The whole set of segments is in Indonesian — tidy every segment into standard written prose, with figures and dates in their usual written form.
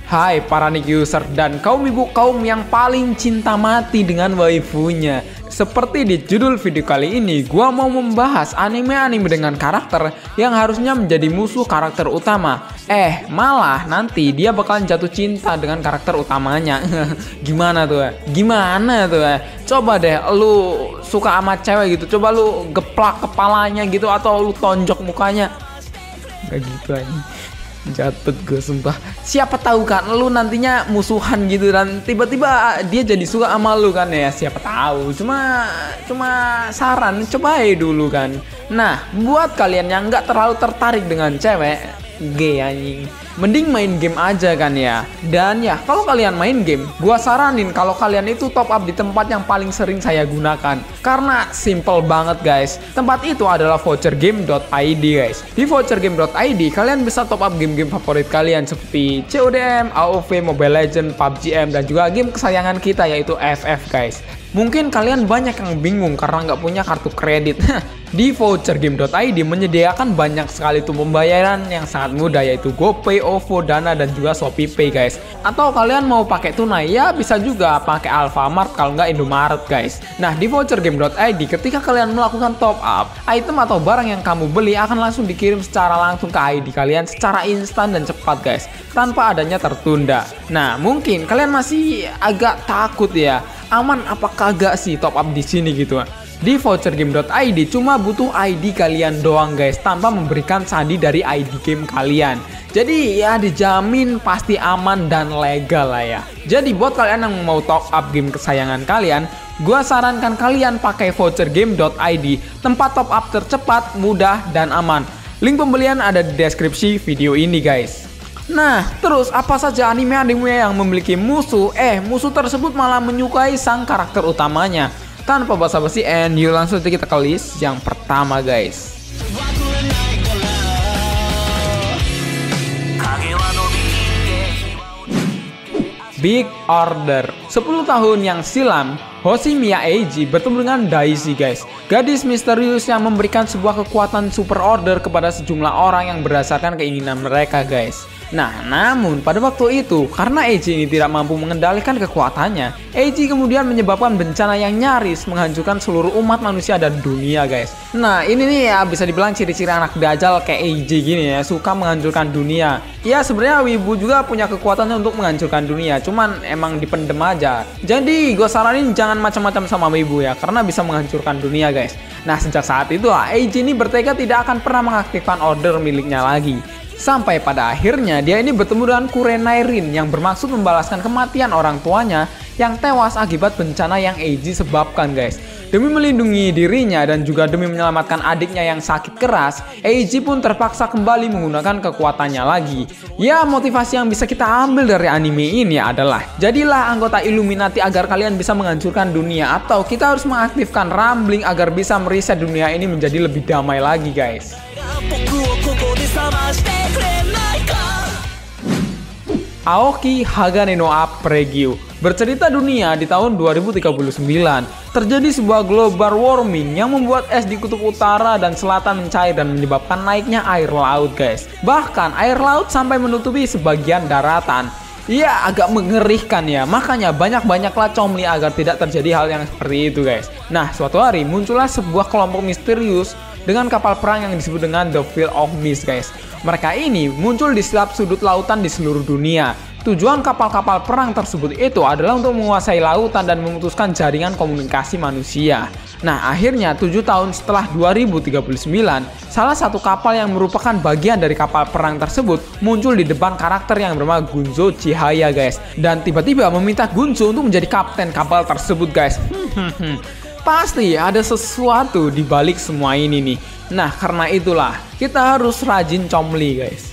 Hai para Nick user dan kaum ibu kaum yang paling cinta mati dengan waifunya. Seperti di judul video kali ini, gua mau membahas anime-anime dengan karakter yang harusnya menjadi musuh karakter utama. Malah nanti dia bakalan jatuh cinta dengan karakter utamanya. Gimana tuh? Gimana tuh? Coba deh lu suka sama cewek gitu, coba lu geplak kepalanya gitu atau lu tonjok mukanya. Gak gitu aja. Jatuh gue sumpah. Siapa tahu kan lu nantinya musuhan gitu dan tiba-tiba dia jadi suka sama lu kan ya. Siapa tahu. Cuma saran, coba aja dulu kan. Nah, buat kalian yang nggak terlalu tertarik dengan cewek, gay anjing, mending main game aja kan ya. Dan ya kalau kalian main game, gua saranin kalau kalian itu top up di tempat yang paling sering saya gunakan. Karena simple banget guys. Tempat itu adalah vouchergame.id guys. Di vouchergame.id kalian bisa top up game-game favorit kalian seperti CODM, AoV, Mobile Legends, PUBG M, dan juga game kesayangan kita yaitu FF guys. Mungkin kalian banyak yang bingung karena nggak punya kartu kredit. Di vouchergame.id menyediakan banyak sekali tuh pembayaran yang sangat mudah yaitu GoPay, OVO, Dana, dan juga ShopeePay guys. Atau kalian mau pakai tunai ya bisa juga pakai Alfamart kalau nggak Indomaret guys. Nah di vouchergame.id ketika kalian melakukan top up, item atau barang yang kamu beli akan langsung dikirim secara langsung ke ID kalian secara instan dan cepat guys, tanpa adanya tertunda. Nah mungkin kalian masih agak takut ya, aman apa kagak sih top up di sini gitu. Di vouchergame.id cuma butuh ID kalian doang guys, tanpa memberikan sandi dari ID game kalian. Jadi ya dijamin pasti aman dan legal lah ya. Jadi buat kalian yang mau top up game kesayangan kalian, gua sarankan kalian pakai vouchergame.id, tempat top up tercepat, mudah, dan aman. Link pembelian ada di deskripsi video ini guys. Nah, terus apa saja anime-anime yang memiliki musuh? Musuh tersebut malah menyukai sang karakter utamanya. Tanpa basa-basi, yuk langsung kita ke list yang pertama guys. Big Order. 10 tahun yang silam, Hoshimiya Eiji bertemu dengan Daisy guys, gadis misterius yang memberikan sebuah kekuatan super order kepada sejumlah orang yang berdasarkan keinginan mereka guys. Nah, namun pada waktu itu karena Eiji ini tidak mampu mengendalikan kekuatannya, Eiji kemudian menyebabkan bencana yang nyaris menghancurkan seluruh umat manusia dan dunia guys. Nah, ini nih ya bisa dibilang ciri-ciri anak dajal kayak Eiji gini ya, suka menghancurkan dunia. Ya sebenarnya wibu juga punya kekuatannya untuk menghancurkan dunia, cuman emang dipendem aja. Jadi gue saranin jangan macam-macam sama wibu ya, karena bisa menghancurkan dunia guys. Nah, sejak saat itu Eiji ini bertekad tidak akan pernah mengaktifkan order miliknya lagi. Sampai pada akhirnya dia ini bertemu dengan Kurenai Rin yang bermaksud membalaskan kematian orang tuanya yang tewas akibat bencana yang Eiji sebabkan guys. Demi melindungi dirinya dan juga demi menyelamatkan adiknya yang sakit keras, Eiji pun terpaksa kembali menggunakan kekuatannya lagi. Ya, motivasi yang bisa kita ambil dari anime ini adalah jadilah anggota Illuminati agar kalian bisa menghancurkan dunia, atau kita harus mengaktifkan Rambling agar bisa mereset dunia ini menjadi lebih damai lagi guys. Aoki Hagane no Apregio. Bercerita dunia di tahun 2039, terjadi sebuah global warming yang membuat es di kutub utara dan selatan mencair dan menyebabkan naiknya air laut guys. Bahkan air laut sampai menutupi sebagian daratan. Ya agak mengerikan ya, makanya banyak-banyaklah comli agar tidak terjadi hal yang seperti itu guys. Nah suatu hari muncullah sebuah kelompok misterius dengan kapal perang yang disebut dengan The Field of Mist guys. Mereka ini muncul di setiap sudut lautan di seluruh dunia. Tujuan kapal-kapal perang tersebut itu adalah untuk menguasai lautan dan memutuskan jaringan komunikasi manusia. Nah akhirnya 7 tahun setelah 2039, salah satu kapal yang merupakan bagian dari kapal perang tersebut muncul di depan karakter yang bernama Gunzo Chihaya guys. Dan tiba-tiba meminta Gunzo untuk menjadi kapten kapal tersebut guys. Pasti ada sesuatu di balik semua ini nih. Nah karena itulah kita harus rajin comli guys.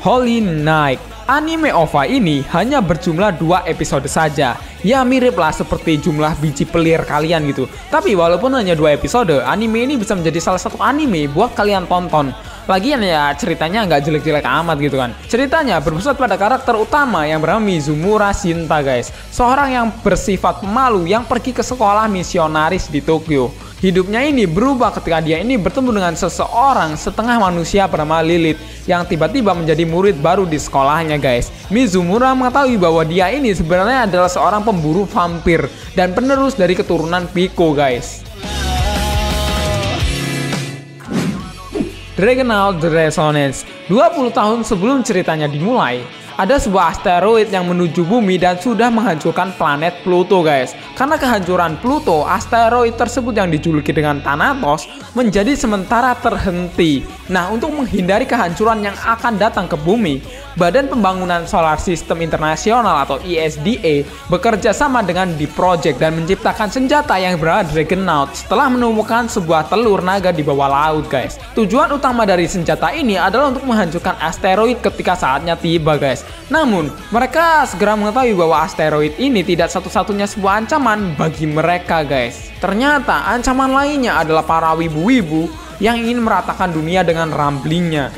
Holy Knight. Anime OVA ini hanya berjumlah 2 episode saja. Ya mirip lah seperti jumlah biji pelir kalian gitu. Tapi walaupun hanya 2 episode, anime ini bisa menjadi salah satu anime buat kalian tonton. Lagian ya ceritanya nggak jelek-jelek amat gitu kan. Ceritanya berpusat pada karakter utama yang bernama Mizumura Shinta guys. Seorang yang bersifat pemalu yang pergi ke sekolah misionaris di Tokyo. Hidupnya ini berubah ketika dia ini bertemu dengan seseorang setengah manusia bernama Lilith yang tiba-tiba menjadi murid baru di sekolahnya guys. Mizumura mengetahui bahwa dia ini sebenarnya adalah seorang pemburu vampir dan penerus dari keturunan Pico guys. Dragonaut The Resonance. 20 tahun sebelum ceritanya dimulai, ada sebuah asteroid yang menuju bumi dan sudah menghancurkan planet Pluto guys. Karena kehancuran Pluto, asteroid tersebut yang dijuluki dengan Thanatos menjadi sementara terhenti. Nah, untuk menghindari kehancuran yang akan datang ke bumi, Badan Pembangunan Solar System Internasional atau ISDA bekerja sama dengan The Project dan menciptakan senjata yang bernama Dragonaut setelah menemukan sebuah telur naga di bawah laut guys. Tujuan utama dari senjata ini adalah untuk menghancurkan asteroid ketika saatnya tiba guys. Namun, mereka segera mengetahui bahwa asteroid ini tidak satu-satunya sebuah ancaman bagi mereka guys. Ternyata ancaman lainnya adalah para wibu-wibu yang ingin meratakan dunia dengan ramblingnya.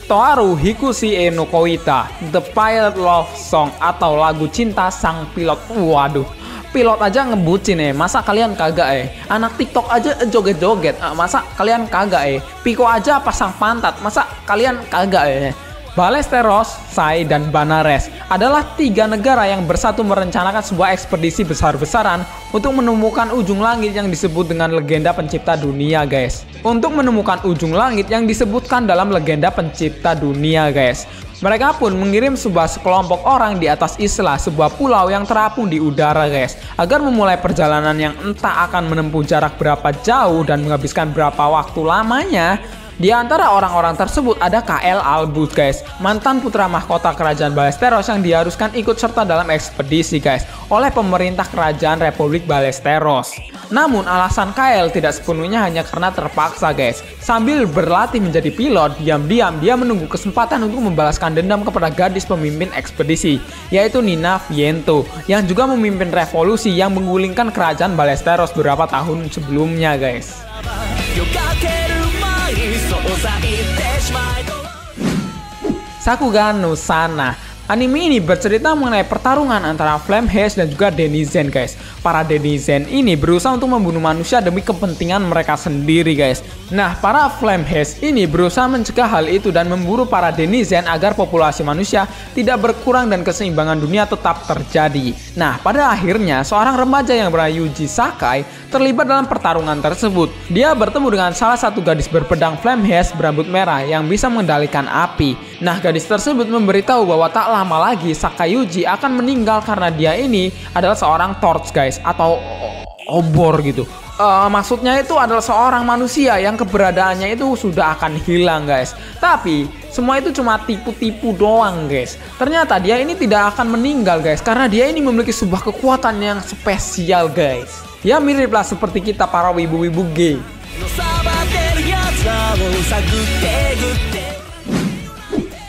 Toaru Hikushi e no Koita, The Pilot Love Song atau lagu cinta sang pilot. Waduh, pilot aja ngebucin masa kalian kagak Anak TikTok aja joget-joget, masa kalian kagak Pico aja pasang pantat, masa kalian kagak Ballesteros, Sai, dan Banares adalah 3 negara yang bersatu merencanakan sebuah ekspedisi besar-besaran untuk menemukan ujung langit yang disebut dengan legenda pencipta dunia guys. Untuk menemukan ujung langit yang disebutkan dalam legenda pencipta dunia guys. Mereka pun mengirim sekelompok orang di atas Isla, sebuah pulau yang terapung di udara guys, agar memulai perjalanan yang entah akan menempuh jarak berapa jauh dan menghabiskan berapa waktu lamanya. Di antara orang-orang tersebut ada Kael Albus guys, mantan putra mahkota kerajaan Ballesteros yang diharuskan ikut serta dalam ekspedisi guys oleh pemerintah kerajaan Republik Ballesteros. Namun alasan Kael tidak sepenuhnya hanya karena terpaksa guys. Sambil berlatih menjadi pilot, diam-diam dia menunggu kesempatan untuk membalaskan dendam kepada gadis pemimpin ekspedisi, yaitu Nina Viento, yang juga memimpin revolusi yang menggulingkan kerajaan Ballesteros beberapa tahun sebelumnya guys. Sakugan no Sana. Anime ini bercerita mengenai pertarungan antara Flamehead dan juga Denizen guys. Para Denizen ini berusaha untuk membunuh manusia demi kepentingan mereka sendiri guys. Nah, para Flamehead ini berusaha mencegah hal itu dan memburu para Denizen agar populasi manusia tidak berkurang dan keseimbangan dunia tetap terjadi. Nah, pada akhirnya seorang remaja yang bernama Yuji Sakai terlibat dalam pertarungan tersebut. Dia bertemu dengan salah satu gadis berpedang Flamehead berambut merah yang bisa mengendalikan api. Nah, gadis tersebut memberitahu bahwa tak lama lagi Sakayuji akan meninggal karena dia ini adalah seorang torch guys, atau obor gitu. Maksudnya itu adalah seorang manusia yang keberadaannya itu sudah akan hilang guys. Tapi semua itu cuma tipu-tipu doang guys. Ternyata dia ini tidak akan meninggal guys, karena dia ini memiliki sebuah kekuatan yang spesial guys. Ya miriplah seperti kita para wibu-wibu gay.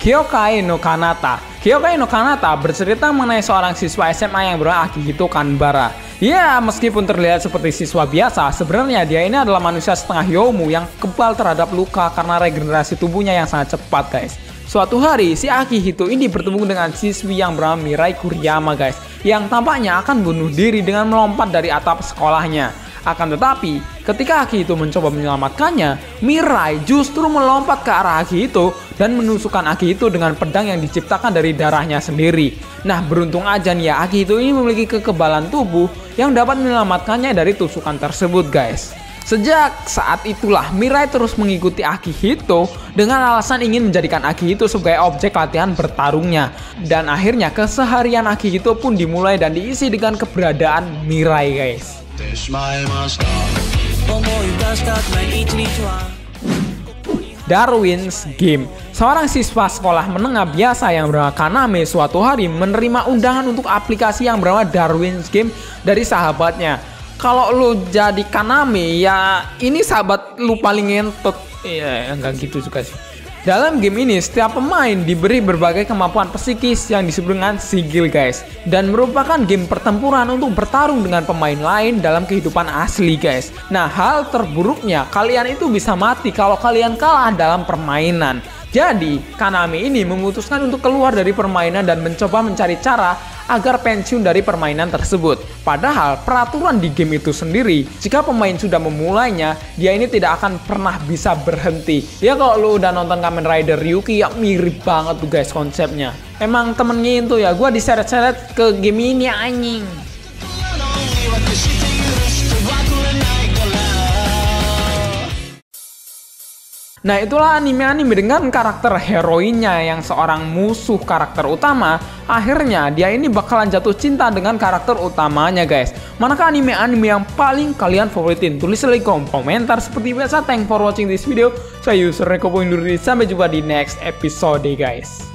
Kyokai no Kanata. Kyokai no Kanata bercerita mengenai seorang siswa SMA yang bernama Akihito Kanbara. Ya, meskipun terlihat seperti siswa biasa, sebenarnya dia ini adalah manusia setengah Yomu yang kebal terhadap luka karena regenerasi tubuhnya yang sangat cepat guys. Suatu hari, si Akihito ini bertemu dengan siswi yang bernama Mirai Kuriyama guys, yang tampaknya akan bunuh diri dengan melompat dari atap sekolahnya. Akan tetapi, ketika Akihito mencoba menyelamatkannya, Mirai justru melompat ke arah Akihito dan menusukkan Akihito dengan pedang yang diciptakan dari darahnya sendiri. Nah, beruntung aja nih ya, Akihito ini memiliki kekebalan tubuh yang dapat menyelamatkannya dari tusukan tersebut guys. Sejak saat itulah Mirai terus mengikuti Akihito dengan alasan ingin menjadikan Akihito sebagai objek latihan bertarungnya. Dan akhirnya keseharian Akihito pun dimulai dan diisi dengan keberadaan Mirai guys. Darwin's Game. Seorang siswa sekolah menengah biasa yang bernama Kaname suatu hari menerima undangan untuk aplikasi yang bernama Darwin's Game dari sahabatnya. Kalau lu jadi Kaname, ya ini sahabat lu paling ngentot. Iya, enggak gitu juga sih. Dalam game ini, setiap pemain diberi berbagai kemampuan psikis yang disebut dengan sigil guys. Dan merupakan game pertempuran untuk bertarung dengan pemain lain dalam kehidupan asli guys. Nah, hal terburuknya, kalian itu bisa mati kalau kalian kalah dalam permainan. Jadi, Kaname ini memutuskan untuk keluar dari permainan dan mencoba mencari cara agar pensiun dari permainan tersebut. Padahal peraturan di game itu sendiri, jika pemain sudah memulainya, dia ini tidak akan pernah bisa berhenti. Ya kalau lu udah nonton Kamen Rider Ryuki ya mirip banget tuh guys konsepnya. Emang temennya itu ya, gue diseret-seret ke game ini anjing. Nah itulah anime-anime dengan karakter heroinnya yang seorang musuh karakter utama, akhirnya dia ini bakalan jatuh cinta dengan karakter utamanya guys. Manakah anime-anime yang paling kalian favoritin? Tulis di kolom komentar. Seperti biasa, thanks for watching this video. Saya user Neko undur diri, sampai jumpa di next episode guys.